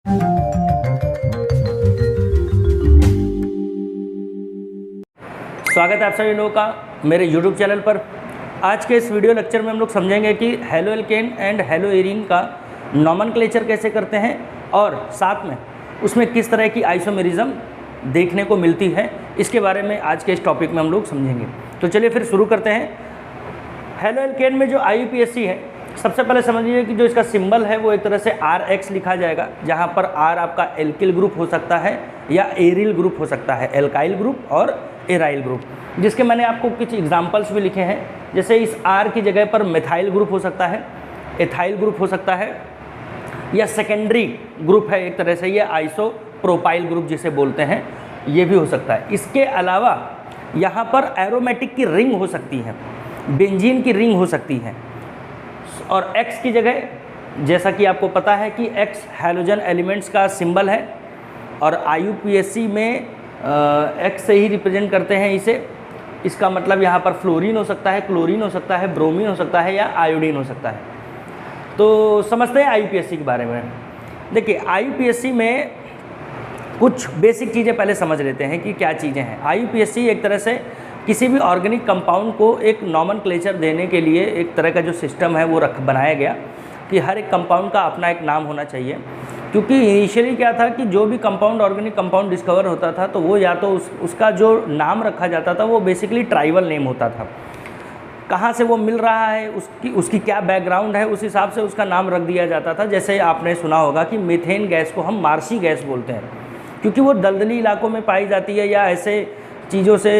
स्वागत है आप सभी लोगों का मेरे YouTube चैनल पर। आज के इस वीडियो लेक्चर में हम लोग समझेंगे कि हैलोएल्केन एंड हैलोएरीन का नॉमेनक्लेचर कैसे करते हैं और साथ में उसमें किस तरह की आइसोमेरिज्म देखने को मिलती है, इसके बारे में आज के इस टॉपिक में हम लोग समझेंगे। तो चलिए फिर शुरू करते हैं। हैलोएल्केन में जो IUPAC है, सबसे पहले समझिए कि जो इसका सिंबल है वो एक तरह से RX लिखा जाएगा, जहाँ पर R आपका एल्किल ग्रुप हो सकता है या एरिल ग्रुप हो सकता है, एल्काइल ग्रुप और एराइल ग्रुप, जिसके मैंने आपको कुछ एग्जांपल्स भी लिखे हैं। जैसे इस R की जगह पर मिथाइल ग्रुप हो सकता है, एथाइल ग्रुप हो सकता है, या सेकेंडरी ग्रुप है एक तरह से, ये आइसोप्रोपाइल ग्रुप जिसे बोलते हैं, ये भी हो सकता है। इसके अलावा यहाँ पर एरोमेटिक की रिंग हो सकती है, बेंजीन की रिंग हो सकती है, और X की जगह, जैसा कि आपको पता है कि X हैलोजन एलिमेंट्स का सिंबल है और IUPAC में X से ही रिप्रेजेंट करते हैं इसे। इसका मतलब यहाँ पर फ्लोरीन हो सकता है, क्लोरीन हो सकता है, ब्रोमीन हो सकता है या आयोडीन हो सकता है। तो समझते हैं IUPAC के बारे में। देखिए IUPAC में कुछ बेसिक चीज़ें पहले समझ लेते हैं कि क्या चीज़ें हैं। IUPAC एक तरह से किसी भी ऑर्गेनिक कंपाउंड को एक नॉमेनक्लेचर देने के लिए एक तरह का जो सिस्टम है वो बनाया गया कि हर एक कंपाउंड का अपना एक नाम होना चाहिए। क्योंकि इनिशियली क्या था कि जो भी कंपाउंड ऑर्गेनिक कंपाउंड डिस्कवर होता था तो वो या तो उसका जो नाम रखा जाता था वो बेसिकली ट्राइबल नेम होता था। कहाँ से वो मिल रहा है, उसकी क्या बैकग्राउंड है, उस हिसाब से उसका नाम रख दिया जाता था। जैसे आपने सुना होगा कि मीथेन गैस को हम मार्शी गैस बोलते हैं, क्योंकि वो दलदली इलाकों में पाई जाती है या ऐसे चीज़ों से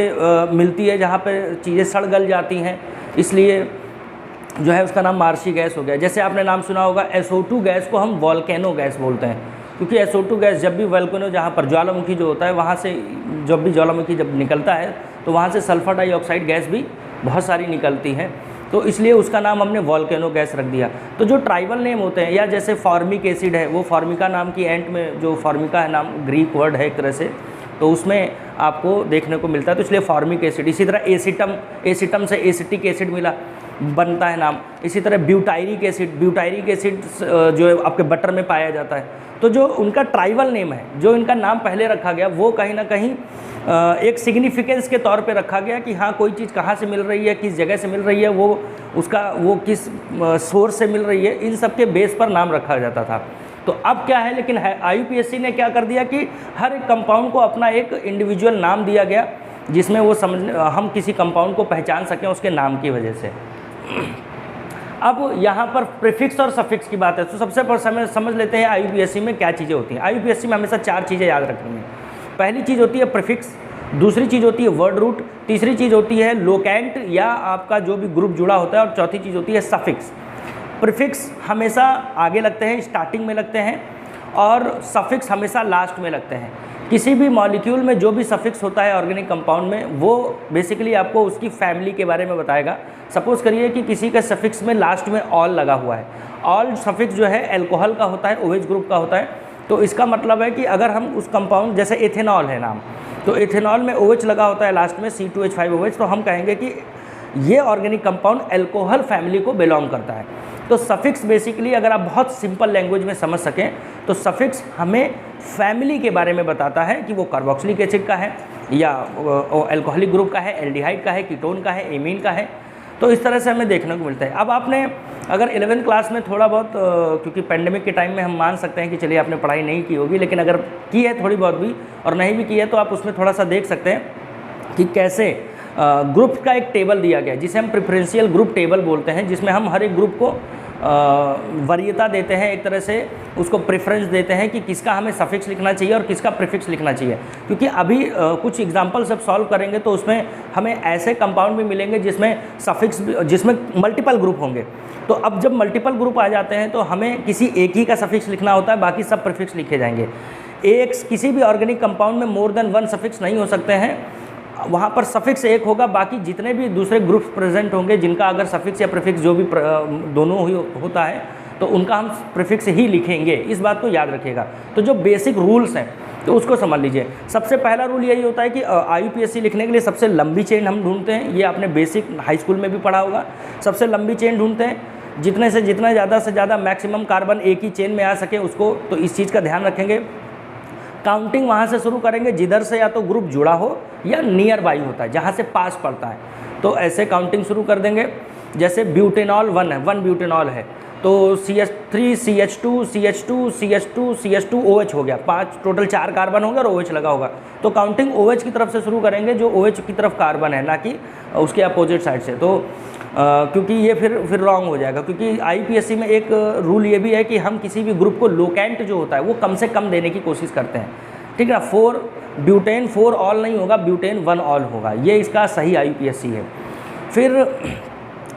मिलती है जहाँ पर चीज़ें सड़ गल जाती हैं, इसलिए जो है उसका नाम मार्शी गैस हो गया। जैसे आपने नाम सुना होगा SO2 गैस को हम वोल्केनो गैस बोलते हैं, क्योंकि SO2 गैस जब भी वोल्केनो, जहाँ पर ज्वालामुखी जो होता है, वहाँ से जब भी ज्वालामुखी जब निकलता है तो वहाँ से सल्फर डाइऑक्साइड गैस भी बहुत सारी निकलती हैं, तो इसलिए उसका नाम हमने वोल्केनो गैस रख दिया। तो जो ट्राइबल नेम होते हैं, या जैसे फॉर्मिक एसिड है, वो फॉर्मिका नाम की एंट में, जो फॉर्मिका है नाम ग्रीक वर्ड है एक तरह से, तो उसमें आपको देखने को मिलता है, तो इसलिए फॉर्मिक एसिड। इसी तरह एसिटम से एसिटिक एसिड मिला, बनता है नाम। इसी तरह ब्यूटायरिक एसिड जो आपके बटर में पाया जाता है। तो जो उनका ट्राइबल नेम है, जो इनका नाम पहले रखा गया, वो कहीं ना कहीं एक सिग्निफिकेंस के तौर पे रखा गया कि हाँ कोई चीज़ कहाँ से मिल रही है, किस जगह से मिल रही है, वो किस सोर्स से मिल रही है, इन सब के बेस पर नाम रखा जाता था। तो अब क्या है, लेकिन IUPAC ने क्या कर दिया कि हर एक कंपाउंड को अपना एक इंडिविजुअल नाम दिया गया, जिसमें वो हम किसी कंपाउंड को पहचान सकें उसके नाम की वजह से। अब यहाँ पर प्रीफिक्स और सफिक्स की बात है, तो सबसे पहले समझ लेते हैं IUPAC में क्या चीज़ें होती हैं। IUPAC में हमेशा 4 चीज़ें याद रखनी है। पहली चीज़ होती है प्रीफिक्स, दूसरी चीज़ होती है वर्ड रूट, तीसरी चीज़ होती है लोकेंट या आपका जो भी ग्रुप जुड़ा होता है, और चौथी चीज़ होती है सफिक्स। प्रीफिक्स हमेशा आगे लगते हैं, स्टार्टिंग में लगते हैं, और सफिक्स हमेशा लास्ट में लगते हैं। किसी भी मॉलिक्यूल में जो भी सफिक्स होता है ऑर्गेनिक कंपाउंड में, वो बेसिकली आपको उसकी फैमिली के बारे में बताएगा। सपोज़ करिए कि किसी का सफिक्स में लास्ट में ऑल लगा हुआ है, ऑल सफिक्स जो है एल्कोहल का होता है, OH ग्रुप का होता है, तो इसका मतलब है कि अगर हम उस कंपाउंड, जैसे एथेनॉल है नाम, तो एथेनॉल में OH लगा होता है लास्ट में, C2H5OH, तो हम कहेंगे कि ये ऑर्गेनिक कंपाउंड एल्कोहल फैमिली को बिलोंग करता है। तो सफिक्स बेसिकली, अगर आप बहुत सिंपल लैंग्वेज में समझ सकें, तो सफिक्स हमें फैमिली के बारे में बताता है कि वो कार्बोक्सिलिक एसिड का है, या एल्कोहलिक ग्रुप का है, एल्डिहाइड का है, कीटोन का है, एमीन का है। तो इस तरह से हमें देखने को मिलता है। अब आपने अगर 11th क्लास में थोड़ा बहुत, क्योंकि पेंडेमिक के टाइम में हम मान सकते हैं कि चलिए आपने पढ़ाई नहीं की होगी, लेकिन अगर की है थोड़ी बहुत भी और नहीं भी की है, तो आप उसमें थोड़ा सा देख सकते हैं कि कैसे ग्रुप का एक टेबल दिया गया है, जिसे हम प्रेफरेंशियल ग्रुप टेबल बोलते हैं, जिसमें हम हर एक ग्रुप को वरीयता देते हैं, एक तरह से उसको प्रेफरेंस देते हैं कि किसका हमें सफिक्स लिखना चाहिए और किसका प्रीफिक्स लिखना चाहिए। क्योंकि अभी कुछ एग्जांपल सब सॉल्व करेंगे तो उसमें हमें ऐसे कंपाउंड भी मिलेंगे जिसमें मल्टीपल ग्रुप होंगे। तो अब जब मल्टीपल ग्रुप आ जाते हैं तो हमें किसी एक ही का सफिक्स लिखना होता है, बाकी सब प्रीफिक्स लिखे जाएंगे। किसी भी ऑर्गेनिक कंपाउंड में मोर देन 1 सफिक्स नहीं हो सकते हैं, वहाँ पर सफिक्स एक होगा, बाकी जितने भी दूसरे ग्रुप्स प्रेजेंट होंगे जिनका अगर सफिक्स या प्रीफिक्स जो भी दोनों ही होता है, तो उनका हम प्रीफिक्स ही लिखेंगे। इस बात को याद रखिएगा। तो जो बेसिक रूल्स हैं तो उसको समझ लीजिए। सबसे पहला रूल यही होता है कि IUPAC लिखने के लिए सबसे लंबी चेन हम ढूंढते हैं। ये आपने बेसिक हाई स्कूल में भी पढ़ा होगा। सबसे लंबी चेन ढूंढते हैं, जितने से जितना ज़्यादा से ज़्यादा मैक्सिमम कार्बन एक ही चेन में आ सके उसको, तो इस चीज़ का ध्यान रखेंगे। काउंटिंग वहाँ से शुरू करेंगे जिधर से या तो ग्रुप जुड़ा हो या नियर बाई होता है, जहाँ से पास पड़ता है, तो ऐसे काउंटिंग शुरू कर देंगे। जैसे ब्यूटेनॉल 1 है, 1 ब्यूटेनॉल है, तो CH3 CH2 CH2 CH2 CH2 OH हो गया, 5 टोटल 4 कार्बन होंगे और OH लगा होगा। तो काउंटिंग OH की तरफ से शुरू करेंगे जो OH की तरफ कार्बन है, ना कि उसके अपोजिट साइड से। तो क्योंकि ये फिर रॉन्ग हो जाएगा, क्योंकि IPSC में एक रूल ये भी है कि हम किसी भी ग्रुप को लोकेंट जो होता है वो कम से कम देने की कोशिश करते हैं, ठीक है ना। 4 ब्यूटेन 4 ऑल नहीं होगा, ब्यूटेन 1 ऑल होगा, ये इसका सही IPSC है। फिर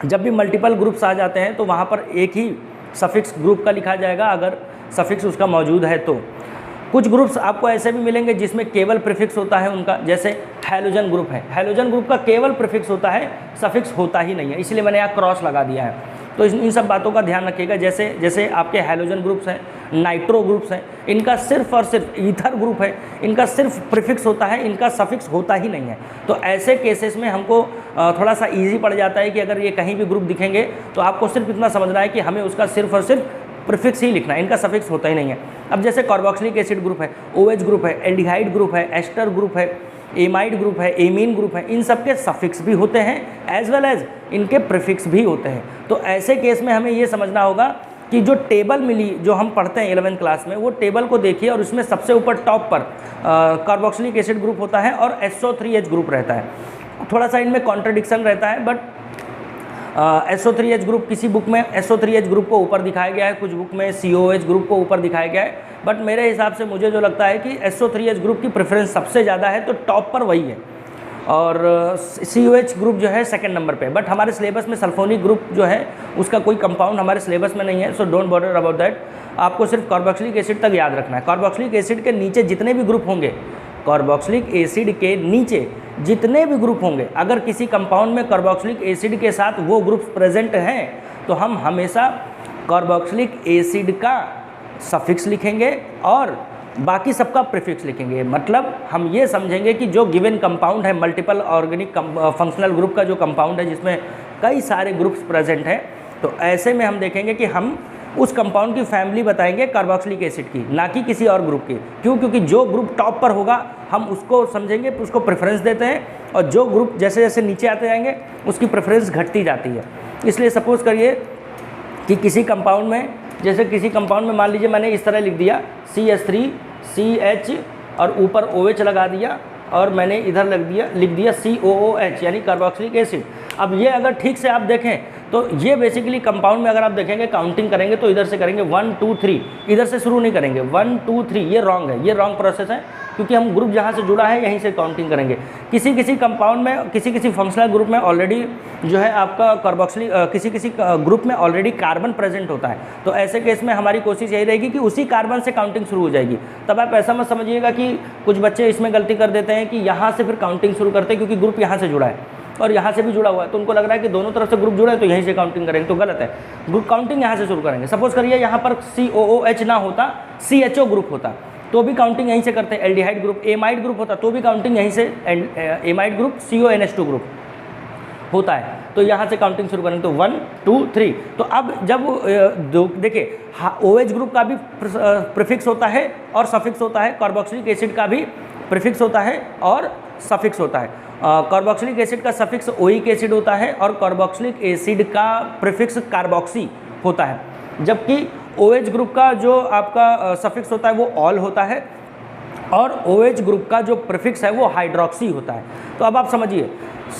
जब भी मल्टीपल ग्रुप्स आ जाते हैं तो वहाँ पर एक ही सफिक्स ग्रुप का लिखा जाएगा, अगर सफिक्स उसका मौजूद है तो। कुछ ग्रुप्स आपको ऐसे भी मिलेंगे जिसमें केवल प्रीफिक्स होता है उनका, जैसे हैलोजन ग्रुप है, हैलोजन ग्रुप का केवल प्रीफिक्स होता है, सफिक्स होता ही नहीं है, इसलिए मैंने यहाँ क्रॉस लगा दिया है। तो इन सब बातों का ध्यान रखिएगा। जैसे आपके हैलोजन ग्रुप्स हैं, नाइट्रो ग्रुप्स हैं, इनका सिर्फ और सिर्फ, ईथर ग्रुप है, इनका सिर्फ प्रीफिक्स होता है, इनका सफिक्स होता ही नहीं है। तो ऐसे केसेस में हमको थोड़ा सा ईजी पड़ जाता है कि अगर ये कहीं भी ग्रुप दिखेंगे तो आपको सिर्फ इतना समझना है कि हमें उसका सिर्फ और सिर्फ प्रीफिक्स ही लिखना है, इनका सफिक्स होता ही नहीं है। अब जैसे कार्बोक्सिलिक एसिड ग्रुप है, OH ग्रुप है, एल्डिहाइड ग्रुप है, एस्टर ग्रुप है, एमाइड ग्रुप है, एमीन ग्रुप है, इन सब के सफिक्स भी होते हैं एज वेल एज इनके प्रीफिक्स भी होते हैं। तो ऐसे केस में हमें ये समझना होगा कि जो टेबल मिली जो हम पढ़ते हैं 11वीं क्लास में, वो टेबल को देखिए और उसमें सबसे ऊपर टॉप पर कार्बोक्सिलिक एसिड ग्रुप होता है और SO3H ग्रुप रहता है। थोड़ा सा इनमें कॉन्ट्रडिक्शन रहता है, बट SO3H ग्रुप किसी बुक में SO3H ग्रुप को ऊपर दिखाया गया है, कुछ बुक में COH ग्रुप को ऊपर दिखाया गया है, बट मेरे हिसाब से मुझे जो लगता है कि SO3H ग्रुप की प्रेफरेंस सबसे ज़्यादा है, तो टॉप पर वही है, और COH ग्रुप जो है सेकंड नंबर पे। बट हमारे सिलेबस में सल्फोनिक ग्रुप जो है उसका कोई कंपाउंड हमारे सिलेबस में नहीं है, so don't bother about that. आपको सिर्फ कार्बोक्सिलिक एसिड तक याद रखना है। कार्बोक्सिलिक एसिड के नीचे जितने भी ग्रुप होंगे, कार्बोक्सिलिक एसिड के नीचे जितने भी ग्रुप होंगे, अगर किसी कंपाउंड में कार्बोक्सिलिक एसिड के साथ वो ग्रुप्स प्रेजेंट हैं तो हम हमेशा कार्बोक्सिलिक एसिड का सफिक्स लिखेंगे और बाकी सबका प्रीफिक्स लिखेंगे। मतलब हम ये समझेंगे कि जो गिवन कंपाउंड है, मल्टीपल ऑर्गेनिक फंक्शनल ग्रुप का जो कंपाउंड है जिसमें कई सारे ग्रुप्स प्रेजेंट हैं, तो ऐसे में हम देखेंगे कि हम उस कंपाउंड की फैमिली बताएंगे कार्बोक्सिलिक एसिड की, ना कि किसी और ग्रुप की। क्यों? क्योंकि जो ग्रुप टॉप पर होगा हम उसको समझेंगे, उसको प्रेफरेंस देते हैं, और जो ग्रुप जैसे जैसे नीचे आते जाएंगे उसकी प्रेफरेंस घटती जाती है। इसलिए सपोज़ करिए कि किसी कंपाउंड में, जैसे किसी कंपाउंड में मान लीजिए मैंने इस तरह लिख दिया CH3 CH और ऊपर OH लगा दिया, और मैंने इधर लिख दिया COOH यानी कार्बोक्सिलिक एसिड। अब ये अगर ठीक से आप देखें तो ये बेसिकली कंपाउंड में अगर आप देखेंगे काउंटिंग करेंगे तो इधर से करेंगे 1 2 3, इधर से शुरू नहीं करेंगे 1 2 3, ये रॉन्ग है, ये रॉन्ग प्रोसेस है, क्योंकि हम ग्रुप जहाँ से जुड़ा है यहीं से काउंटिंग करेंगे। किसी कंपाउंड में, किसी फंक्शनल ग्रुप में ऑलरेडी जो है आपका कार्बोक्सिलिक, किसी ग्रुप में ऑलरेडी कार्बन प्रेजेंट होता है, तो ऐसे केस में हमारी कोशिश यही रहेगी कि उसी कार्बन से काउंटिंग शुरू हो जाएगी। तब आप ऐसा मत समझिएगा कि कुछ बच्चे इसमें गलती कर देते हैं कि यहाँ से फिर काउंटिंग शुरू करते हैं, क्योंकि ग्रुप यहाँ से जुड़ा है और यहाँ से भी जुड़ा हुआ है, तो उनको लग रहा है कि दोनों तरफ से ग्रुप जुड़ा है तो यहीं से काउंटिंग करेंगे, तो गलत है। ग्रुप काउंटिंग यहाँ से शुरू करेंगे। सपोज करिए यहाँ पर COOH ना होता, CHO ग्रुप होता, तो भी काउंटिंग यहीं से करते हैं। एल्डिहाइड ग्रुप, एमाइड ग्रुप होता तो भी काउंटिंग यहीं से, एमाइड ग्रुप CONH2 ग्रुप होता है, तो यहाँ से काउंटिंग शुरू करेंगे। तो 1 2 3। तो अब जब देखिए OH ग्रुप का भी प्रीफिक्स होता है और सफिक्स होता है, कार्बोक्सिलिक एसिड का भी प्रीफिक्स होता है और सफिक्स होता है। कार्बोक्सिलिक एसिड का सफिक्स ओइक एसिड होता है और कार्बोक्सिलिक एसिड का प्रीफिक्स कार्बोक्सी होता है, जबकि OH ग्रुप का जो आपका सफिक्स होता है वो ऑल होता है और OH ग्रुप का जो प्रीफिक्स है वो हाइड्रोक्सी होता है। तो अब आप समझिए,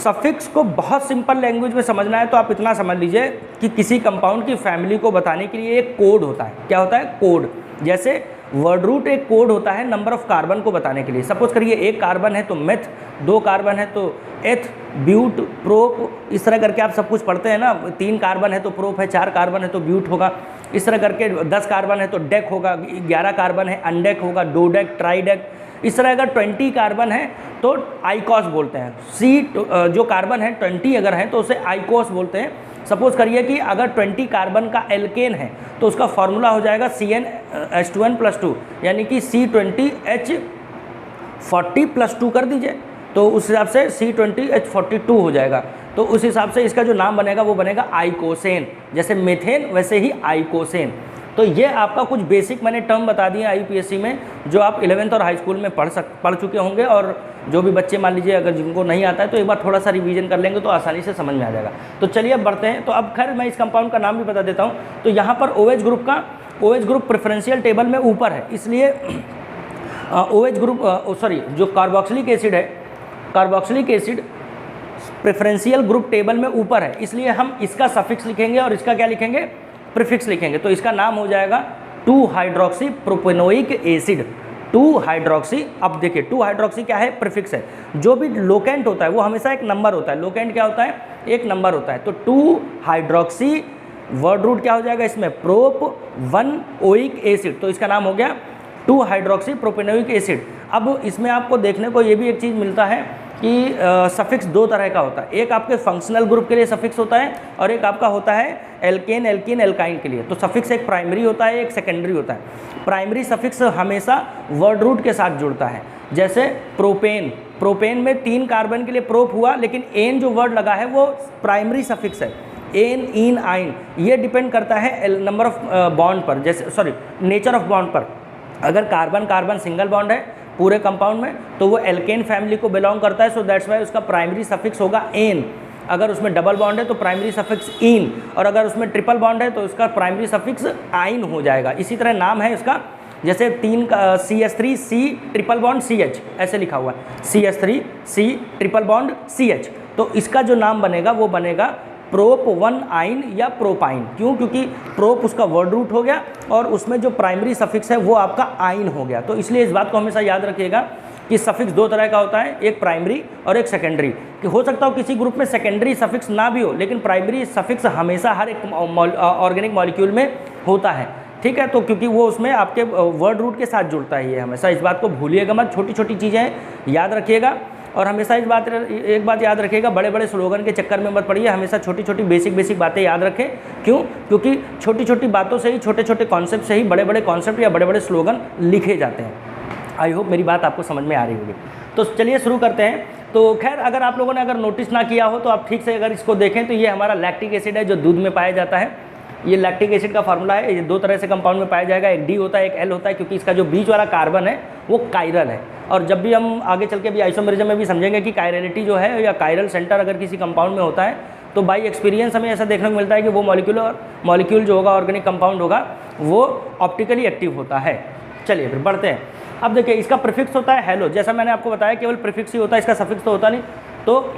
सफिक्स को बहुत सिंपल लैंग्वेज में समझना है तो आप इतना समझ लीजिए कि किसी कंपाउंड की फैमिली को बताने के लिए एक कोड होता है। क्या होता है? कोड। जैसे वर्ड रूट एक कोड होता है नंबर ऑफ कार्बन को बताने के लिए। सपोज करिए एक कार्बन है तो मेथ, 2 कार्बन है तो एथ, ब्यूट, प्रोप, इस तरह करके आप सब कुछ पढ़ते हैं ना। 3 कार्बन है तो प्रोप है, 4 कार्बन है तो ब्यूट होगा, इस तरह करके 10 कार्बन है तो डेक होगा, 11 कार्बन है अनडेक होगा, डोडेक, ट्राइडेक। इस तरह अगर 20 कार्बन है तो आइकॉस बोलते हैं। जो कार्बन है 20 अगर है तो उसे आइकॉस बोलते हैं। सपोज करिए कि अगर 20 कार्बन का एल्केन है तो उसका फॉर्मूला हो जाएगा CnH2n+2, यानी कि C20H40+2 कर दीजिए तो उस हिसाब से C20H42 हो जाएगा। तो उस हिसाब से इसका जो नाम बनेगा वो बनेगा आइकोसेन, जैसे मेथेन वैसे ही आइकोसेन। तो ये आपका कुछ बेसिक मैंने टर्म बता दिए IUPAC में, जो आप 11th और हाई स्कूल में पढ़ चुके होंगे, और जो भी बच्चे मान लीजिए अगर जिनको नहीं आता है तो एक बार थोड़ा सा रिवीजन कर लेंगे तो आसानी से समझ में आ जाएगा। तो चलिए अब बढ़ते हैं। तो अब खैर मैं इस कंपाउंड का नाम भी बता देता हूँ। तो यहाँ पर OH ग्रुप का OH ग्रुप प्रेफरेंशियल टेबल में ऊपर है, इसलिए OH ग्रुप जो कार्बोक्सिलिक एसिड है, carboxylic acid preferential group table में ऊपर है, इसलिए हम इसका सफिक्स लिखेंगे और इसका क्या लिखेंगे, प्रीफिक्स लिखेंगे। तो इसका नाम हो जाएगा 2-हाइड्रोक्सी प्रोपेनोइक एसिड, 2-हाइड्रोक्सी। अब देखिए 2-हाइड्रोक्सी क्या है, प्रीफिक्स है। जो भी लोकेंट होता है वो हमेशा एक नंबर होता है, लोकेंट क्या होता है, एक नंबर होता है। तो 2-हाइड्रोक्सी वर्ड रूट क्या हो जाएगा इसमें, प्रोप-1-ओइक एसिड, तो इसका नाम हो गया 2-हाइड्रोक्सी प्रोपेनोइक एसिड। अब इसमें आपको देखने को ये भी एक चीज़ मिलता है कि सफिक्स दो तरह का होता है, एक आपके फंक्शनल ग्रुप के लिए सफिक्स होता है और एक आपका होता है एल्केन, एल्कीन, एल्काइन के लिए। तो सफिक्स एक प्राइमरी होता है, एक सेकेंडरी होता है। प्राइमरी सफिक्स हमेशा वर्ड रूट के साथ जुड़ता है, जैसे प्रोपेन, प्रोपेन में 3 कार्बन के लिए प्रोप हुआ, लेकिन एन जो वर्ड लगा है वो प्राइमरी सफिक्स है, एन, इन, आइन। ये डिपेंड करता है नंबर ऑफ बॉन्ड पर, जैसे नेचर ऑफ बॉन्ड पर। अगर कार्बन कार्बन सिंगल बॉन्ड है पूरे कंपाउंड में तो वो एल्केन फैमिली को बिलोंग करता है, सो दैट्स वाई उसका प्राइमरी सफिक्स होगा एन। अगर उसमें डबल बॉन्ड है तो प्राइमरी सफिक्स इन, और अगर उसमें ट्रिपल बॉन्ड है तो उसका प्राइमरी सफिक्स आइन हो जाएगा। इसी तरह नाम है इसका, जैसे 3 CH3 C triple bond CH ऐसे लिखा हुआ है, CH3 C triple bond CH। तो इसका जो नाम बनेगा वो बनेगा प्रोप-1 आइन या प्रोपाइन। क्यों? क्योंकि प्रोप उसका वर्ड रूट हो गया और उसमें जो प्राइमरी सफिक्स है वो आपका आइन हो गया। तो इसलिए इस बात को हमेशा याद रखिएगा कि सफिक्स दो तरह का होता है, एक प्राइमरी और एक सेकेंडरी। कि हो सकता हो किसी ग्रुप में सेकेंडरी सफिक्स ना भी हो, लेकिन प्राइमरी सफिक्स हमेशा हर एक ऑर्गेनिक मॉलिक्यूल में होता है, ठीक है। तो क्योंकि वो उसमें आपके वर्ड रूट के साथ जुड़ता है, ये हमेशा इस बात को भूलिएगा मत, छोटी छोटी चीज़ें याद रखिएगा। और हमेशा एक बात याद रखिएगा, बड़े बड़े स्लोगन के चक्कर में मत पड़िए, हमेशा छोटी छोटी बेसिक बातें याद रखें। क्यों? क्योंकि छोटी छोटी बातों से ही, छोटे छोटे कॉन्सेप्ट से ही बड़े बड़े कॉन्सेप्ट या बड़े बड़े स्लोगन लिखे जाते हैं। आई होप मेरी बात आपको समझ में आ रही होगी। तो चलिए शुरू करते हैं। तो खैर अगर आप लोगों ने अगर नोटिस ना किया हो तो आप ठीक से अगर इसको देखें तो ये हमारा लैक्टिक एसिड है जो दूध में पाया जाता है। ये लैक्टिक एसिड का फार्मूला है, ये दो तरह से कंपाउंड में पाया जाएगा, एक डी होता है, एक एल होता है, क्योंकि इसका जो बीच वाला कार्बन है वो कायरल है। और जब भी हम आगे चल के भी आइसोमेरिज्म में भी समझेंगे कि कायरलिटी जो है या कायरल सेंटर अगर किसी कंपाउंड में होता है तो बाई एक्सपीरियंस हमें ऐसा देखने को मिलता है कि वो मॉलिक्यूल जो होगा, ऑर्गेनिक कंपाउंड होगा, वो ऑप्टिकली एक्टिव होता है। चलिए फिर बढ़ते हैं। अब देखिए इसका प्रीफिक्स होता है हेलो, जैसा मैंने आपको बताया केवल प्रीफिक्स ही होता है, इसका सफिक्स तो होता नहीं। तो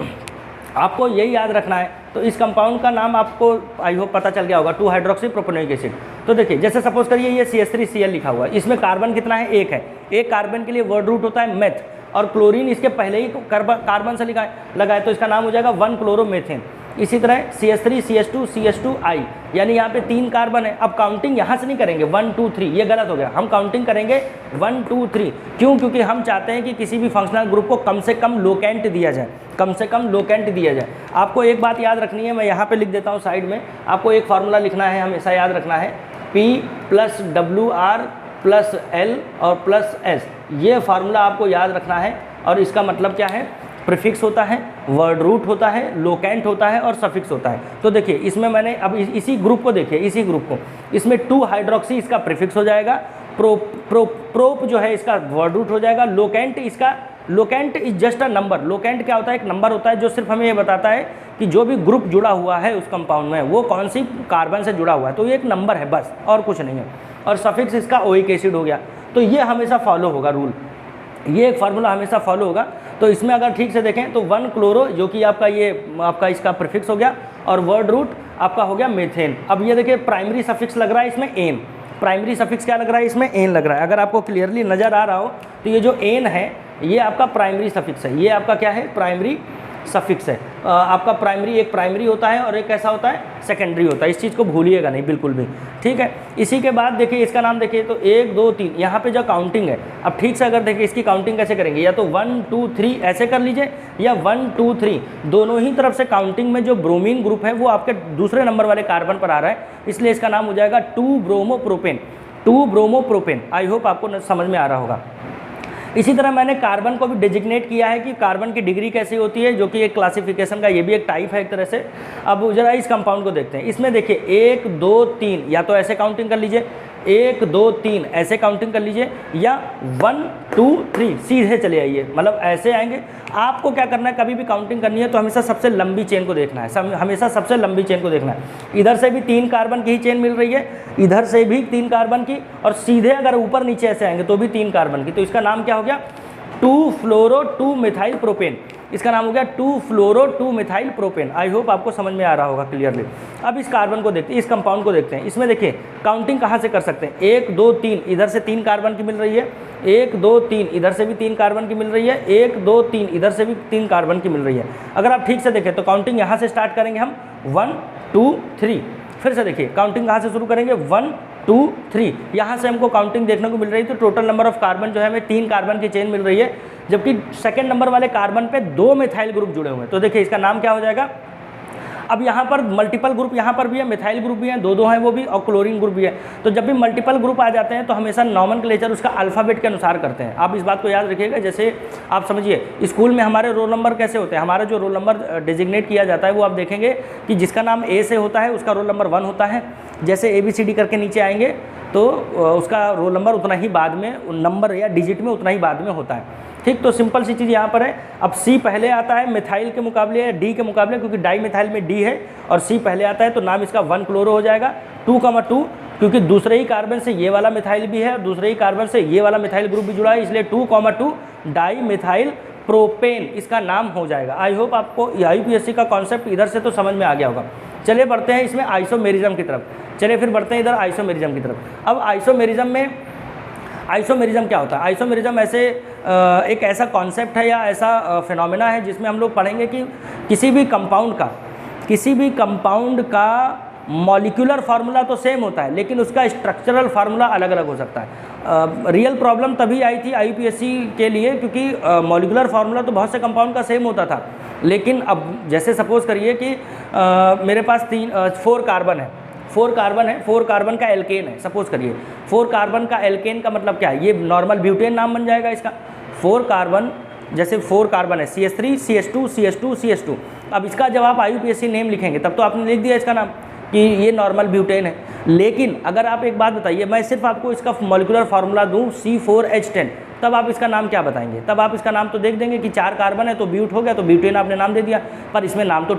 आपको यही याद रखना है। तो इस कंपाउंड का नाम आपको आई होप पता चल गया होगा, 2-हाइड्रोक्सी प्रोपेनोइक एसिड। तो देखिए जैसे सपोज करिए ये CH3Cl लिखा हुआ है, इसमें कार्बन कितना है, एक है। एक कार्बन के लिए वर्ड रूट होता है मेथ, और क्लोरीन इसके पहले ही कार्बन से लगा है, तो इसका नाम हो जाएगा 1-क्लोरोमेथेन। इसी तरह CH3 CH2 CH2I, यानी यहाँ पे 3 कार्बन है। अब काउंटिंग यहाँ से नहीं करेंगे 1 2 3, ये गलत हो गया। हम काउंटिंग करेंगे 1 2 3। क्यों? क्योंकि हम चाहते हैं कि किसी भी फंक्शनल ग्रुप को कम से कम लोकेंट दिया जाए, कम से कम लोकेंट दिया जाए। आपको एक बात याद रखनी है, मैं यहाँ पे लिख देता हूँ साइड में। आपको एक फार्मूला लिखना है, हमेशा याद रखना है, P+WR+L और +S। ये फार्मूला आपको याद रखना है। और इसका मतलब क्या है, प्रीफिक्स होता है, वर्ड रूट होता है, लोकेंट होता है और सफिक्स होता है। तो देखिए इसमें मैंने अब इसी ग्रुप को देखिए, इसी ग्रुप को, इसमें 2-हाइड्रोक्सी इसका प्रीफिक्स हो जाएगा, प्रोप जो है इसका वर्ड रूट हो जाएगा, लोकेंट इसका, locant is just a number. Locant क्या होता है, एक नंबर होता है जो सिर्फ हमें ये बताता है कि जो भी ग्रुप जुड़ा हुआ है उस कंपाउंड में वो कौन सी कार्बन से जुड़ा हुआ है, तो ये एक नंबर है बस, और कुछ नहीं है। और सफिक्स इसका ओइक एसिड हो गया। तो ये हमेशा फॉलो होगा रूल, ये एक फार्मूला हमेशा फॉलो होगा। तो इसमें अगर ठीक से देखें तो 1-क्लोरो जो कि आपका ये आपका इसका प्रीफिक्स हो गया, और वर्ड रूट आपका हो गया मेथेन। अब ये देखिए प्राइमरी सफिक्स लग रहा है इसमें एन, प्राइमरी सफिक्स क्या लग रहा है इसमें, एन लग रहा है। अगर आपको क्लियरली नज़र आ रहा हो तो ये जो एन है ये आपका प्राइमरी सफिक्स है, ये आपका क्या है, प्राइमरी सफिक्स है। आपका प्राइमरी, एक प्राइमरी होता है और एक कैसा होता है, सेकेंडरी होता है। इस चीज़ को भूलिएगा नहीं बिल्कुल भी, ठीक है। इसी के बाद देखिए इसका नाम देखिए, तो 1 2 3 यहाँ पे जो काउंटिंग है, अब ठीक से अगर देखिए इसकी काउंटिंग कैसे करेंगे, या तो 1 2 3 ऐसे कर लीजिए, या 1 2 3 दोनों ही तरफ से काउंटिंग में जो ब्रोमीन ग्रुप है वो आपके दूसरे नंबर वाले कार्बन पर आ रहा है, इसलिए इसका नाम हो जाएगा 2-ब्रोमोप्रोपेन, 2-ब्रोमोप्रोपेन। आई होप आपको समझ में आ रहा होगा। इसी तरह मैंने कार्बन को भी डिजिग्नेट किया है कि कार्बन की डिग्री कैसी होती है, जो कि एक क्लासिफिकेशन का ये भी एक टाइप है एक तरह से। अब जरा इस कंपाउंड को देखते हैं। इसमें देखिए 1 2 3, या तो ऐसे काउंटिंग कर लीजिए 1 2 3 ऐसे काउंटिंग कर लीजिए, या 1 2 3 सीधे चले आइए, मतलब ऐसे आएंगे। आपको क्या करना है, कभी भी काउंटिंग करनी है तो हमेशा सबसे लंबी चेन को देखना है, हमेशा सबसे लंबी चेन को देखना है। इधर से भी 3 कार्बन की ही चेन मिल रही है, इधर से भी 3 कार्बन की, और सीधे अगर ऊपर नीचे ऐसे आएंगे तो भी 3 कार्बन की। तो इसका नाम क्या हो गया, 2 फ्लोरो 2 मिथाइल प्रोपेन। इसका नाम हो गया 2 फ्लोरो 2 मिथाइल प्रोपेन। आई होप आपको समझ में आ रहा होगा क्लियरली। अब इस कार्बन को देखते हैं, इस कंपाउंड को देखते हैं। इसमें देखिए काउंटिंग कहाँ से कर सकते हैं, 1 2 3 इधर से 3 कार्बन की मिल रही है, 1 2 3 इधर से भी 3 कार्बन की मिल रही है, 1 2 3 इधर से भी 3 कार्बन की मिल रही है। अगर आप ठीक से देखें तो काउंटिंग यहाँ से स्टार्ट करेंगे हम 1 2 3। फिर से देखिए काउंटिंग कहाँ से शुरू करेंगे, 1 2 3, यहाँ से हमको काउंटिंग देखने को मिल रही है। तो टोटल नंबर ऑफ कार्बन जो है हमें 3 कार्बन की चेन मिल रही है, जबकि सेकंड नंबर वाले कार्बन पे 2 मिथाइल ग्रुप जुड़े हुए हैं। तो देखिए इसका नाम क्या हो जाएगा। अब यहाँ पर मल्टीपल ग्रुप यहाँ पर भी है, मिथाइल ग्रुप भी है, दो हैं वो भी, और क्लोरीन ग्रुप भी है। तो जब भी मल्टीपल ग्रुप आ जाते हैं तो हमेशा नॉमेनक्लेचर उसका अल्फ़ाबेट के अनुसार करते हैं। आप इस बात को याद रखिएगा। जैसे आप समझिए स्कूल में हमारे रोल नंबर कैसे होते हैं, हमारा जो रोल नंबर डिजिग्नेट किया जाता है वो आप देखेंगे कि जिसका नाम ए से होता है उसका रोल नंबर 1 होता है। जैसे ABCD करके नीचे आएंगे तो उसका रोल नंबर उतना ही बाद में, नंबर या डिजिट में उतना ही बाद में होता है। ठीक, तो सिंपल सी चीज़ यहाँ पर है। अब C पहले आता है मिथाइल के मुकाबले या D के मुकाबले, क्योंकि डाई मिथाइल में D है और C पहले आता है, तो नाम इसका 1 क्लोरो हो जाएगा। 2,2 क्योंकि दूसरे ही कार्बन से ये वाला मिथाइल भी है और दूसरे ही कार्बन से ये वाला मिथाइल ग्रुप भी जुड़ा है, इसलिए 2,2 डाई मिथाइल प्रोपेन इसका नाम हो जाएगा। आई होप आपको IUPAC का कॉन्सेप्ट इधर से तो समझ में आ गया होगा। चलिए बढ़ते हैं इसमें आइसोमेरिज्म की तरफ। चलिए फिर बढ़ते हैं इधर आइसोमेरिज्म की तरफ। अब आइसोमेरिज्म में, आइसोमेरिज्म क्या होता है, आइसोमेरिज्म ऐसे एक ऐसा कॉन्सेप्ट है या ऐसा फिनोमेना है जिसमें हम लोग पढ़ेंगे कि किसी भी कंपाउंड का मॉलिक्यूलर फार्मूला तो सेम होता है, लेकिन उसका स्ट्रक्चरल फार्मूला अलग अलग हो सकता है। रियल प्रॉब्लम तभी आई थी IUPAC के लिए क्योंकि मॉलिक्यूलर फार्मूला तो बहुत से कंपाउंड का सेम होता था, लेकिन अब जैसे सपोज़ करिए कि मेरे पास 4 कार्बन है, 4 कार्बन का एल्केन है। सपोज़ करिए 4 कार्बन का एल्केन का मतलब क्या है, ये नॉर्मल ब्यूटेन नाम बन जाएगा इसका। 4 कार्बन, जैसे 4 कार्बन है CH3 CH2 CH2 CH2। अब इसका जब आप IUPAC नेम लिखेंगे तब तो आपने लिख दिया इसका नाम कि ये नॉर्मल ब्यूटेन है। लेकिन अगर आप एक बात बताइए, मैं सिर्फ आपको इसका मॉलिक्यूलर फार्मूला दूँ C4H10, तब आप इसका नाम क्या बताएंगे। तब आप इसका नाम तो देख देंगे कि 4 कार्बन है तो ब्यूट हो गया, तो ब्यूटेन आपने नाम दे दिया, पर इसमें नाम तो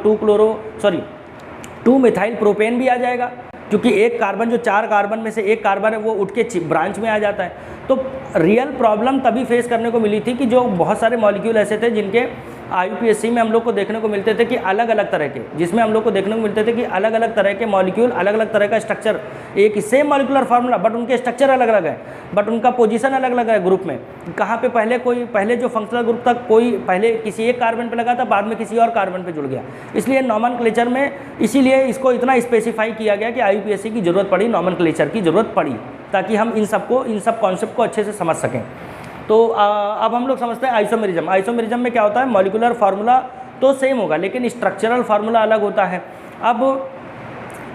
2 मिथाइल प्रोपेन भी आ जाएगा, क्योंकि एक कार्बन जो 4 कार्बन में से एक कार्बन है वो उठ के ब्रांच में आ जाता है। तो रियल प्रॉब्लम तभी फेस करने को मिली थी कि जो बहुत सारे मॉलिक्यूल ऐसे थे जिनके IUPAC में हम लोग को देखने को मिलते थे कि अलग अलग तरह के, जिसमें हम लोग को देखने को मिलते थे कि अलग अलग तरह के मॉलिक्यूल, अलग अलग तरह का स्ट्रक्चर, एक सेम मॉलिक्यूलर फार्मूला बट उनके स्ट्रक्चर अलग अलग है, बट उनका पोजीशन अलग अलग है ग्रुप में। कहाँ पे पहले जो फंक्शनल ग्रुप था कोई पहले किसी एक कार्बन पे लगा था, बाद में किसी और कार्बन पे जुड़ गया। इसलिए नॉमेनक्लेचर में इसीलिए इसको इतना स्पेसिफाई किया गया कि IUPAC की ज़रूरत पड़ी, नॉमेनक्लेचर की ज़रूरत पड़ी, ताकि हम इन सब कॉन्सेप्ट को अच्छे से समझ सकें। तो अब हम लोग समझते हैं आइसोमेरिज्म। आइसोमेरिज्म में क्या होता है, मॉलिक्यूलर फार्मूला तो सेम होगा लेकिन स्ट्रक्चरल फार्मूला अलग होता है। अब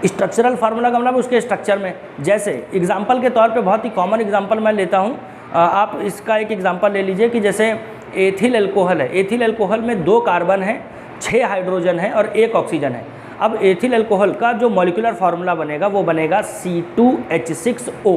स्ट्रक्चरल फार्मूला का मतलब उसके स्ट्रक्चर में, जैसे एग्जांपल के तौर पे बहुत ही कॉमन एग्जांपल मैं लेता हूँ, आप इसका एक एग्जांपल ले लीजिए कि जैसे एथिल एल्कोहल है। एथिल एल्कोहल में 2 कार्बन है, 6 हाइड्रोजन है और 1 ऑक्सीजन है। अब एथिल एल्कोहल का जो मॉलिक्यूलर फार्मूला बनेगा वो बनेगा C2H6O।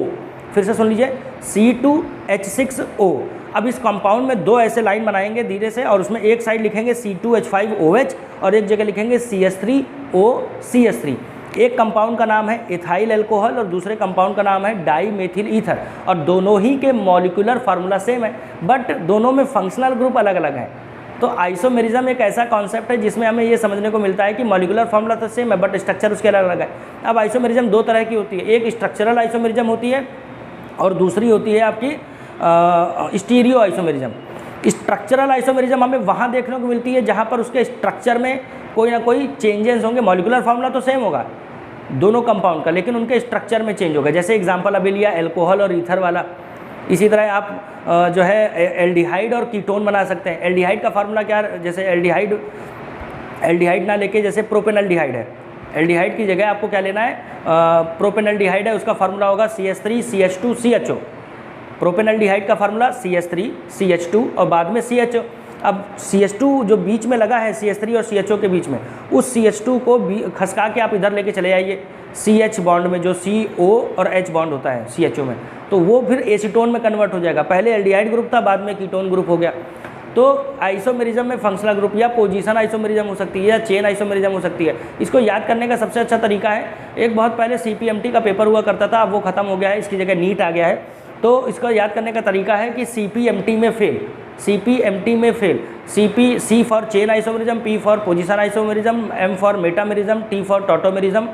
फिर से सुन लीजिए, C2H6O। अब इस कंपाउंड में 2 ऐसे लाइन बनाएंगे धीरे से, और उसमें एक साइड लिखेंगे C2H5OH और एक जगह लिखेंगे CH3OCH3। एक कंपाउंड का नाम है इथाइल एल्कोहल और दूसरे कंपाउंड का नाम है डाई मेथिल ईथर, और दोनों ही के मॉलिक्यूलर फार्मूला सेम है बट दोनों में फंक्शनल ग्रुप अलग अलग है। तो आइसोमेरिज्म एक ऐसा कॉन्सेप्ट है जिसमें हमें ये समझने को मिलता है कि मॉलिक्यूलर फार्मूला तो सेम है बट स्ट्रक्चर उसके अलग अलग है। अब आइसोमेरिज्म 2 तरह की होती है, एक स्ट्रक्चरल आइसोमेरिज्म होती है और दूसरी होती है आपकी स्टीरियो आइसोमेरिज्म। स्ट्रक्चरल आइसोमेरिज्म हमें वहाँ देखने को मिलती है जहाँ पर उसके स्ट्रक्चर में कोई ना कोई चेंजेस होंगे। मॉलिक्यूलर फार्मूला तो सेम होगा दोनों कंपाउंड का, लेकिन उनके स्ट्रक्चर में चेंज होगा। जैसे एग्जांपल अभी लिया एल्कोहल और ईथर वाला। इसी तरह आप जो है एल्डिहाइड और कीटोन बना सकते हैं। एल्डिहाइड का फार्मूला क्या है, जैसे एल्डिहाइड ना लेके जैसे प्रोपेनल्डिहाइड है, एल्डिहाइड की जगह आपको क्या लेना है, प्रोपेनल्डिहाइड है, उसका फार्मूला होगा CH3CH2CHO। प्रोपेनल्डिहाइड का फार्मूला CH3 CH2 और बाद में CHO। अब CH2 जो बीच में लगा है CH3 और CHO के बीच में, उस CH2 को खसका के आप इधर लेके चले आइए CH बॉन्ड में, जो CO और H बॉन्ड होता है CHO में, तो वो फिर एसीटोन में कन्वर्ट हो जाएगा। पहले एल्डिहाइड ग्रुप था, बाद में कीटोन ग्रुप हो गया। तो आइसोमेरिज्म में फंक्शनल ग्रुप या पोजीशन आइसोमेरिज्म हो सकती है या चेन आइसोमेरिज्म हो सकती है। इसको याद करने का सबसे अच्छा तरीका है, एक बहुत पहले CPMT का पेपर हुआ करता था, अब वो खत्म हो गया है, इसकी जगह नीट आ गया है। तो इसको याद करने का तरीका है कि CPMT में फेल, CPMT में fail, C for chain isomerism, P for position isomerism, M for metamerism, T for tautomerism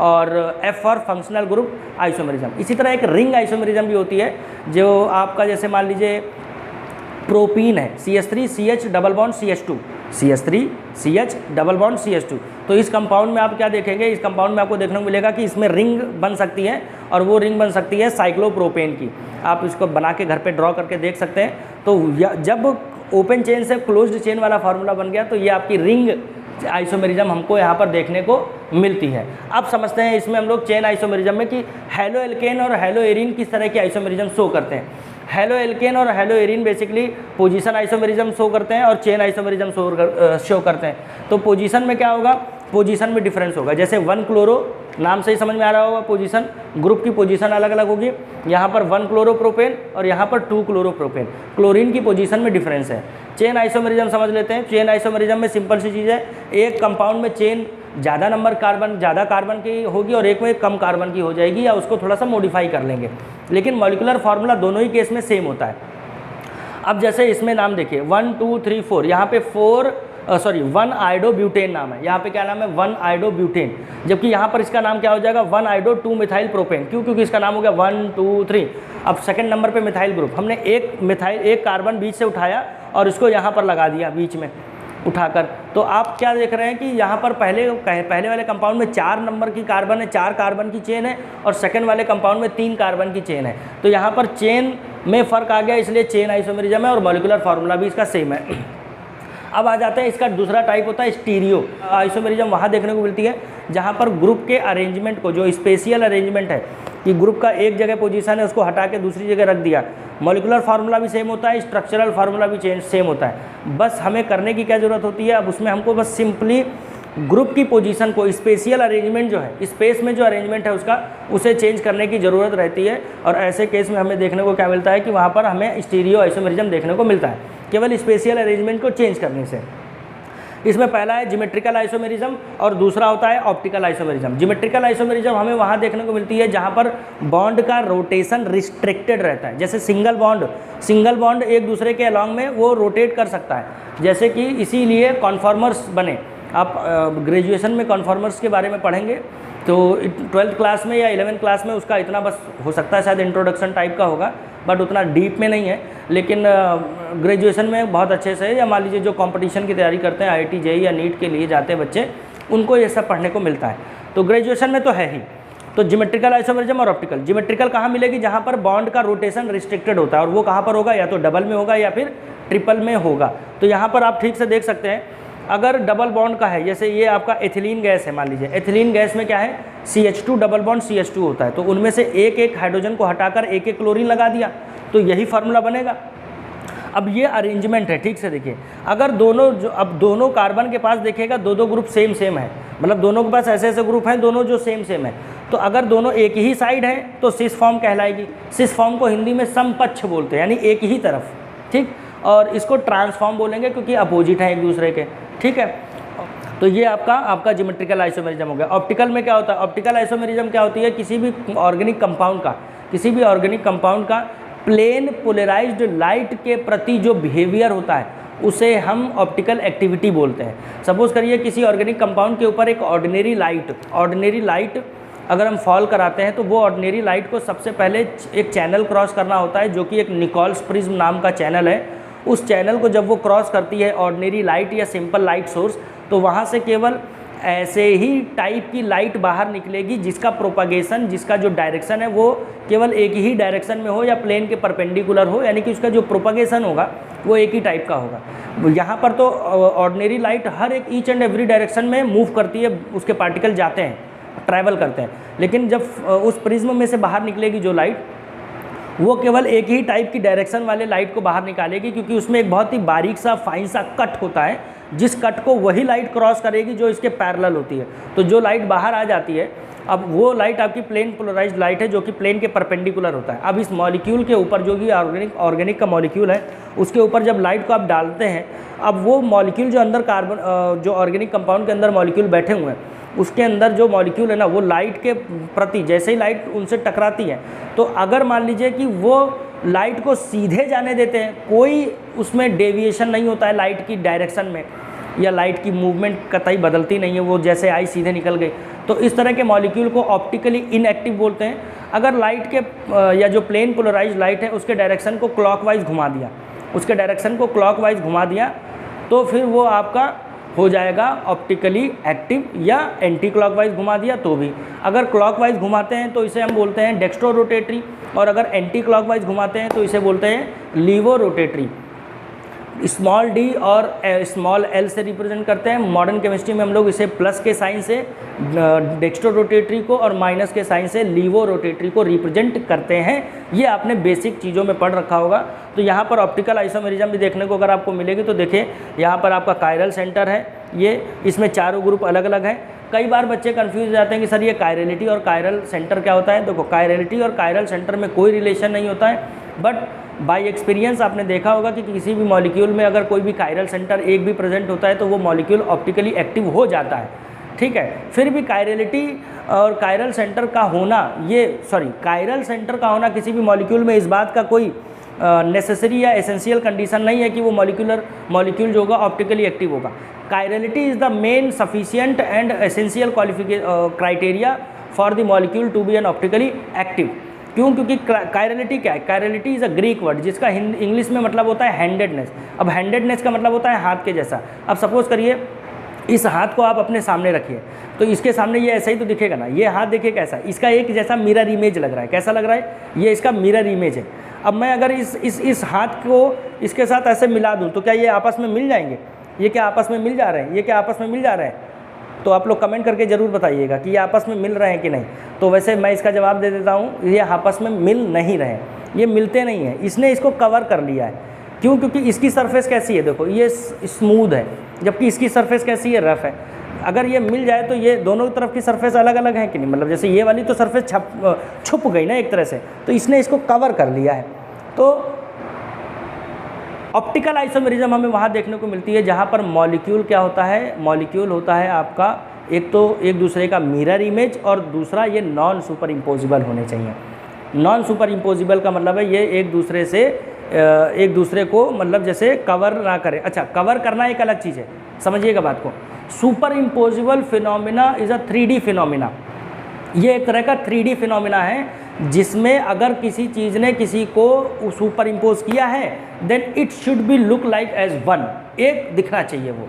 और F for functional group isomerism. इसी तरह एक रिंग आइसोमेरिज्म भी होती है, जो आपका जैसे मान लीजिए प्रोपीन है, CH3 CH double bond CH2, CH3 CH double bond CH2। तो इस कंपाउंड में आप क्या देखेंगे, इस कंपाउंड में आपको देखने को मिलेगा कि इसमें रिंग बन सकती है, और वो रिंग बन सकती है साइक्लोप्रोपेन की। आप इसको बना के घर पे ड्रॉ करके देख सकते हैं। तो जब ओपन चेन से क्लोज्ड चेन वाला फार्मूला बन गया, तो ये आपकी रिंग आइसोमेरिज्म हमको यहाँ पर देखने को मिलती है। अब समझते हैं इसमें हम लोग चेन आइसोमेरिज्म में कि हेलो एल्केन और हेलो एरीन किस तरह की आइसोमेरिज्म शो करते हैं। हेलो एल्केन और hello arene basically position isomerism show करते हैं और चेन आइसोमेरिज्म शो करते हैं। तो पोजीशन में क्या होगा, पोजीशन में डिफरेंस होगा। जैसे 1 क्लोरो, नाम से ही समझ में आ रहा होगा, पोजीशन ग्रुप की पोजीशन अलग अलग होगी। यहाँ पर 1 क्लोरोप्रोपेन और यहाँ पर 2 क्लोरोप्रोपेन, क्लोरीन की पोजीशन में डिफरेंस है। चेन आइसोमेरिज्म समझ लेते हैं। चेन आइसोमेरिज्म में सिंपल सी चीज़ है, एक कंपाउंड में चेन ज़्यादा नंबर ज़्यादा कार्बन की होगी और एक में कम कार्बन की हो जाएगी, या उसको थोड़ा सा मॉडिफाई कर लेंगे, लेकिन मॉलिक्यूलर फार्मूला दोनों ही केस में सेम होता है। अब जैसे इसमें नाम देखिए 1 2 3 4, यहाँ पे 1 आयोडोब्यूटेन नाम है, यहाँ पे क्या नाम है 1 आयोडोब्यूटेन, जबकि यहाँ पर इसका नाम क्या हो जाएगा 1 आयोडो 2 मिथाइल प्रोपेन। क्यों? क्योंकि इसका नाम हो गया 1 2 3। अब सेकंड नंबर पे मिथाइल ग्रुप, हमने एक कार्बन बीच से उठाया और इसको यहाँ पर लगा दिया बीच में उठाकर। तो आप क्या देख रहे हैं कि यहाँ पर पहले वाले कंपाउंड में 4 नंबर की कार्बन है, 4 कार्बन की चेन है, और सेकंड वाले कंपाउंड में 3 कार्बन की चेन है। तो यहाँ पर चेन में फ़र्क आ गया, इसलिए चेन आइसोमेरिज्म है और मॉलिक्यूलर फार्मूला भी इसका सेम है। अब आ जाते हैं, इसका दूसरा टाइप होता है स्टीरियो आइसोमेरिज्म। वहाँ देखने को मिलती है जहाँ पर ग्रुप के अरेंजमेंट को, जो स्पेशियल अरेंजमेंट है कि ग्रुप का एक जगह पोजीशन है, उसको हटा के दूसरी जगह रख दिया। मॉलिक्यूलर फार्मूला भी सेम होता है, स्ट्रक्चरल फार्मूला भी सेम होता है। बस हमें करने की क्या ज़रूरत होती है, अब उसमें हमको बस सिंपली ग्रुप की पोजीशन को, स्पेशियल अरेंजमेंट जो है, स्पेस में जो अरेंजमेंट है उसका, उसे चेंज करने की ज़रूरत रहती है। और ऐसे केस में हमें देखने को क्या मिलता है कि वहाँ पर हमें स्टीरियो आइसोमेरिज्म देखने को मिलता है, केवल स्पेशियल अरेंजमेंट को चेंज करने से। इसमें पहला है ज्योमेट्रिकल आइसोमेरिज्म और दूसरा होता है ऑप्टिकल आइसोमेरिज्म। ज्योमेट्रिकल आइसोमेरिज्म हमें वहाँ देखने को मिलती है जहाँ पर बॉन्ड का रोटेशन रिस्ट्रिक्टेड रहता है। जैसे सिंगल बॉन्ड एक दूसरे के अलॉन्ग में वो रोटेट कर सकता है, जैसे कि इसीलिए कॉन्फॉर्मर्स बने। आप ग्रेजुएशन में कॉन्फॉर्मर्स के बारे में पढ़ेंगे, तो 12th क्लास में या 11th क्लास में उसका इतना बस हो सकता है, शायद इंट्रोडक्शन टाइप का होगा, बट उतना डीप में नहीं है। लेकिन ग्रेजुएशन में बहुत अच्छे से, या मान लीजिए जो कंपटीशन की तैयारी करते हैं, IIT JEE या नीट के लिए जाते हैं बच्चे, उनको ये सब पढ़ने को मिलता है। तो ग्रेजुएशन में तो है ही। तो ज्योमेट्रिकल आइसोमेरिज्म और ऑप्टिकल। ज्योमेट्रिकल कहाँ मिलेगी? जहाँ पर बॉन्ड का रोटेशन रिस्ट्रिक्टेड होता है, और वो कहाँ पर होगा? या तो डबल में होगा या फिर ट्रिपल में होगा। तो यहाँ पर आप ठीक से देख सकते हैं, अगर डबल बॉन्ड का है, जैसे ये आपका एथिलीन गैस है, मान लीजिए एथिलीन गैस में क्या है, CH2 डबल बॉन्ड CH2 होता है, तो उनमें से एक हाइड्रोजन को हटाकर एक क्लोरीन लगा दिया, तो यही फार्मूला बनेगा। अब ये अरेंजमेंट है, ठीक से देखिए। अगर दोनों कार्बन के पास देखिएगा दो ग्रुप सेम है, मतलब दोनों के पास ऐसे ग्रुप हैं दोनों जो सेम है, तो अगर दोनों एक ही साइड है तो सिस फॉर्म कहलाएगी। सिस फॉर्म को हिंदी में समपक्ष बोलते हैं, यानी एक ही तरफ, ठीक। और इसको ट्रांसफॉर्म बोलेंगे क्योंकि अपोजिट हैं एक दूसरे के, ठीक है। तो ये आपका ज्योमेट्रिकल आइसोमेरिज्म हो गया। ऑप्टिकल में क्या होता है? ऑप्टिकल आइसोमेरिज्म क्या होती है? किसी भी ऑर्गेनिक कंपाउंड का प्लेन पोलराइज्ड लाइट के प्रति जो बिहेवियर होता है उसे हम ऑप्टिकल एक्टिविटी बोलते हैं। सपोज करिए किसी ऑर्गेनिक कंपाउंड के ऊपर एक ऑर्डिनरी लाइट अगर हम फॉल कराते हैं, तो वो ऑर्डिनरी लाइट को सबसे पहले एक चैनल क्रॉस करना होता है, जो कि एक निकोल्स प्रिज्म नाम का चैनल है। उस चैनल को जब वो क्रॉस करती है ऑर्डिनरी लाइट या सिंपल लाइट सोर्स, तो वहाँ से केवल ऐसे ही टाइप की लाइट बाहर निकलेगी जिसका प्रोपागेशन, जिसका जो डायरेक्शन है वो केवल एक ही डायरेक्शन में हो या प्लेन के परपेंडिकुलर हो, यानी कि उसका जो प्रोपागेशन होगा वो एक ही टाइप का होगा। यहाँ पर तो ऑर्डिनरी लाइट हर एक ईच एंड एवरी डायरेक्शन में मूव करती है, उसके पार्टिकल जाते हैं, ट्रैवल करते हैं। लेकिन जब उस प्रिज्म में से बाहर निकलेगी जो लाइट, वो केवल एक ही टाइप की डायरेक्शन वाले लाइट को बाहर निकालेगी, क्योंकि उसमें एक बहुत ही बारीक सा फाइन सा कट होता है, जिस कट को वही लाइट क्रॉस करेगी जो इसके पैरेलल होती है। तो जो लाइट बाहर आ जाती है, अब वो लाइट आपकी प्लेन पोलराइज्ड लाइट है, जो कि प्लेन के परपेंडिकुलर होता है। अब इस मॉलिक्यूल के ऊपर जो कि ऑर्गेनिक का मॉलिक्यूल है, उसके ऊपर जब लाइट को आप डालते हैं, अब वो मॉलिक्यूल जो अंदर कार्बन जो ऑर्गेनिक कंपाउंड के अंदर मॉलिक्यूल बैठे हुए हैं, उसके अंदर जो मॉलिक्यूल है ना, वो लाइट के प्रति जैसे ही लाइट उनसे टकराती है, तो अगर मान लीजिए कि वो लाइट को सीधे जाने देते हैं, कोई उसमें डेविएशन नहीं होता है लाइट की डायरेक्शन में, या लाइट की मूवमेंट कतई बदलती नहीं है, वो जैसे आई सीधे निकल गई, तो इस तरह के मॉलिक्यूल को ऑप्टिकली इनएक्टिव बोलते हैं। अगर लाइट के या जो प्लेन पोलराइज्ड लाइट है उसके डायरेक्शन को क्लॉकवाइज घुमा दिया, उसके डायरेक्शन को क्लॉकवाइज घुमा दिया, तो फिर वो आपका हो जाएगा ऑप्टिकली एक्टिव, या एंटी क्लॉकवाइज घुमा दिया तो भी। अगर क्लॉकवाइज घुमाते हैं तो इसे हम बोलते हैं डेक्स्ट्रो रोटेटरी, और अगर एंटी क्लॉकवाइज घुमाते हैं तो इसे बोलते हैं लीवो रोटेटरी। स्मॉल डी और स्मॉल एल से रिप्रेजेंट करते हैं। मॉडर्न केमिस्ट्री में हम लोग इसे प्लस के साइन से डेक्स्ट्रो रोटेटरी को और माइनस के साइन से लीवो रोटेटरी को रिप्रेजेंट करते हैं। ये आपने बेसिक चीज़ों में पढ़ रखा होगा। तो यहाँ पर ऑप्टिकल आइसोमेरिज्म भी देखने को अगर आपको मिलेगी तो देखिए, यहाँ पर आपका कायरल सेंटर है, ये इसमें चारों ग्रुप अलग अलग हैं। कई बार बच्चे कंफ्यूज हो जाते हैं कि सर ये कायरलिटी और कायरल सेंटर क्या होता है। देखो, कायरलिटी और कायरल सेंटर में कोई रिलेशन नहीं होता है, बट बाय एक्सपीरियंस आपने देखा होगा कि किसी भी मॉलिक्यूल में अगर कोई भी कायरल सेंटर एक भी प्रेजेंट होता है तो वो मॉलिक्यूल ऑप्टिकली एक्टिव हो जाता है। ठीक है, फिर भी कायरलिटी और कायरल सेंटर का होना, कायरल सेंटर का होना किसी भी मॉलिक्यूल में इस बात का कोई नेसेसरी या एसेंशियल कंडीशन नहीं है कि वो मॉलिक्यूल जो होगा ऑप्टिकली एक्टिव होगा। Chirality is the main sufficient and essential criteria for the molecule to be an optically active. क्यों? क्योंकि कायरलिटी क्या है? Chirality is a Greek word जिसका इंग्लिश में मतलब होता है हैंडेडनेस। अब हैंडेडनेस का मतलब होता है हाथ के जैसा। अब सपोज़ करिए इस हाथ को आप अपने सामने रखिए, तो इसके सामने ये ऐसा ही तो दिखेगा ना। ये हाथ देखिए कैसा, इसका एक जैसा मिरर इमेज लग रहा है। कैसा लग रहा है? ये इसका मिरर इमेज है। अब मैं अगर इस हाथ को इसके साथ ऐसे मिला दूँ तो क्या ये आपस में मिल जाएंगे? ये क्या आपस में मिल जा रहे हैं? ये क्या आपस में मिल जा रहे हैं? तो आप लोग कमेंट करके ज़रूर बताइएगा कि ये आपस में मिल रहे हैं कि नहीं। तो वैसे मैं इसका जवाब दे देता हूँ, ये आपस में मिल नहीं रहे, ये मिलते नहीं हैं। इसने इसको कवर कर लिया है। क्यों? क्योंकि इसकी सरफेस कैसी है, देखो ये स्मूथ है, जबकि इसकी सरफेस कैसी है? रफ़ है। अगर ये मिल जाए तो ये दोनों तरफ की सरफेस अलग अलग है कि नहीं? मतलब जैसे ये वाली तो सरफेस छुप गई ना एक तरह से, तो इसने इसको कवर कर लिया है। तो ऑप्टिकल आइसोमेरिज्म हमें वहाँ देखने को मिलती है जहाँ पर मॉलिक्यूल क्या होता है? मॉलिक्यूल होता है आपका एक तो एक दूसरे का मिरर इमेज, और दूसरा ये नॉन सुपर इम्पोजिबल होने चाहिए। नॉन सुपर इम्पोजिबल का मतलब है ये एक दूसरे को मतलब जैसे कवर ना करे। अच्छा, कवर करना एक अलग चीज़ है, समझिएगा बात को। Super imposable phenomena is a 3D phenomena. ये एक तरह का 3D फिनोमिना है जिसमें अगर किसी चीज़ ने किसी को सुपर इम्पोज किया है then it should be look like as one. एक दिखना चाहिए वो।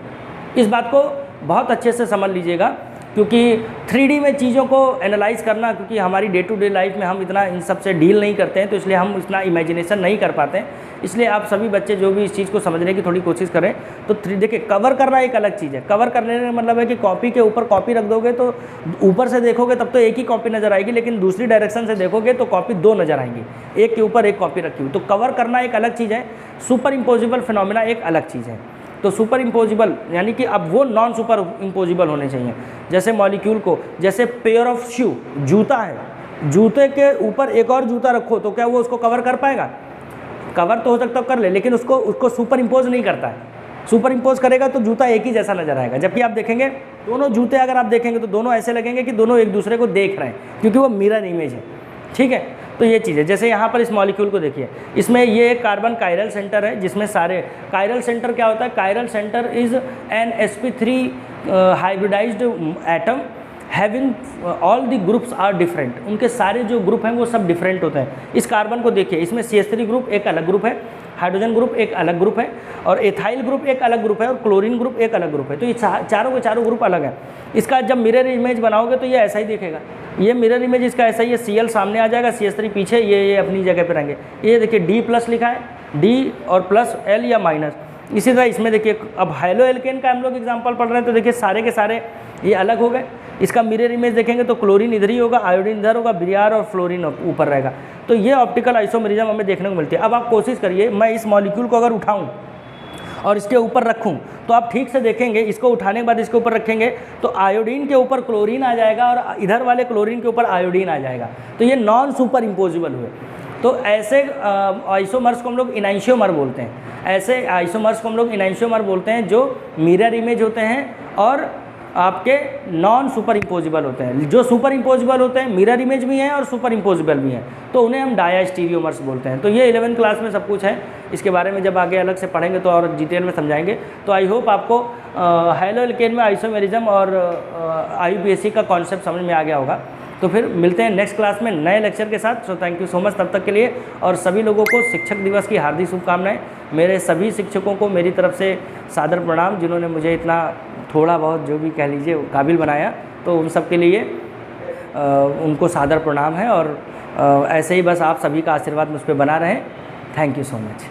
इस बात को बहुत अच्छे से समझ लीजिएगा, क्योंकि 3D में चीज़ों को एनालाइज करना, क्योंकि हमारी डे टू डे लाइफ में हम इतना इन सब से डील नहीं करते हैं, तो इसलिए हम इतना इमेजिनेशन नहीं कर पाते हैं। इसलिए आप सभी बच्चे जो भी इस चीज़ को समझने की थोड़ी कोशिश करें। तो देखिए, कवर करना एक अलग चीज़ है। कवर करने का मतलब है कि कॉपी के ऊपर कॉपी रख दोगे तो ऊपर से देखोगे तब तो एक ही कॉपी नज़र आएगी, लेकिन दूसरी डायरेक्शन से देखोगे तो कॉपी दो नज़र आएंगी, एक के ऊपर एक कॉपी रखी हुई। तो कवर करना एक अलग चीज़ है, सुपर इम्पोजिबल फिनोमिना एक अलग चीज़ है। तो सुपर इम्पोजिबल यानी कि अब वो नॉन सुपर इम्पोजिबल होने चाहिए। जैसे मॉलिक्यूल को, जैसे पेयर ऑफ शू, जूता है, जूते के ऊपर एक और जूता रखो तो क्या वो उसको कवर कर पाएगा? कवर तो हो सकता है कर ले, लेकिन उसको सुपर इम्पोज नहीं करता है। सुपर इम्पोज करेगा तो जूता एक ही जैसा नजर आएगा। जबकि आप देखेंगे दोनों जूते अगर आप देखेंगे तो दोनों ऐसे लगेंगे कि दोनों एक दूसरे को देख रहे हैं, क्योंकि वो मिरर इमेज है। ठीक है, तो ये चीज़ है। जैसे यहाँ पर इस मॉलिक्यूल को देखिए, इसमें ये एक कार्बन कायरल सेंटर है जिसमें सारे कायरल सेंटर क्या होता है? Chiral centre is an sp3 hybridised atom having all the groups are different. उनके सारे जो ग्रुप हैं वो सब डिफरेंट होते हैं। इस कार्बन को देखिए, इसमें CH3 ग्रुप एक अलग ग्रुप है, हाइड्रोजन ग्रुप एक अलग ग्रुप है, और एथाइल ग्रुप एक अलग ग्रुप है, और क्लोरीन ग्रुप एक अलग ग्रुप है। तो ये चारों के चारों ग्रुप अलग हैं। इसका जब मिरर इमेज बनाओगे तो ये ऐसा ही दिखेगा। ये मिरर इमेज इसका ऐसा ही है, Cl सामने आ जाएगा, CH3 पीछे, ये अपनी जगह पे रहेंगे। ये देखिए D+ लिखा है, D और प्लस L या माइनस। इसी तरह इसमें देखिए, अब हाइलो एल्केन का हम लोग एग्जांपल पढ़ रहे हैं तो देखिए सारे के सारे ये अलग हो गए। इसका मिरर इमेज देखेंगे तो क्लोरीन इधर ही होगा, आयोडीन इधर होगा, Br और फ्लोरीन ऊपर रहेगा। तो ये ऑप्टिकल आइसोमेरिज्म हमें देखने को मिलती है। अब आप कोशिश करिए, मैं इस मॉलिक्यूल को अगर उठाऊं और इसके ऊपर रखूं तो आप ठीक से देखेंगे, इसको उठाने के बाद इसके ऊपर रखेंगे तो आयोडीन के ऊपर क्लोरीन आ जाएगा और इधर वाले क्लोरीन के ऊपर आयोडीन आ जाएगा, तो ये नॉन सुपर इम्पोजिबल हुए। तो ऐसे आइसोमर्स को हम लोग इनैंशियोमर बोलते हैं। ऐसे आइसोमर्स को हम लोग इनैंशियोमर बोलते हैं जो मिरर इमेज होते हैं और आपके नॉन सुपर इम्पोजिबल होते हैं। जो सुपर इम्पोजिबल होते हैं मिरर इमेज भी हैं और सुपर इम्पोजिबल भी हैं, तो उन्हें हम डायास्टीरियोमर्स बोलते हैं। तो ये 11th क्लास में सब कुछ है, इसके बारे में जब आगे अलग से पढ़ेंगे तो और डिटेल में समझाएंगे। तो आई होप आपको हैलो एल्केन में आइसोमेरिज्म और IUPAC का कॉन्सेप्ट समझ में आ गया होगा। तो फिर मिलते हैं नेक्स्ट क्लास में नए लेक्चर के साथ। So thank you so much तब तक के लिए, और सभी लोगों को शिक्षक दिवस की हार्दिक शुभकामनाएं। मेरे सभी शिक्षकों को मेरी तरफ से सादर प्रणाम, जिन्होंने मुझे इतना थोड़ा बहुत जो भी कह लीजिए काबिल बनाया, तो उन सब के लिए उनको सादर प्रणाम है। और ऐसे ही बस आप सभी का आशीर्वाद मुझ पर बना रहे। Thank you so much.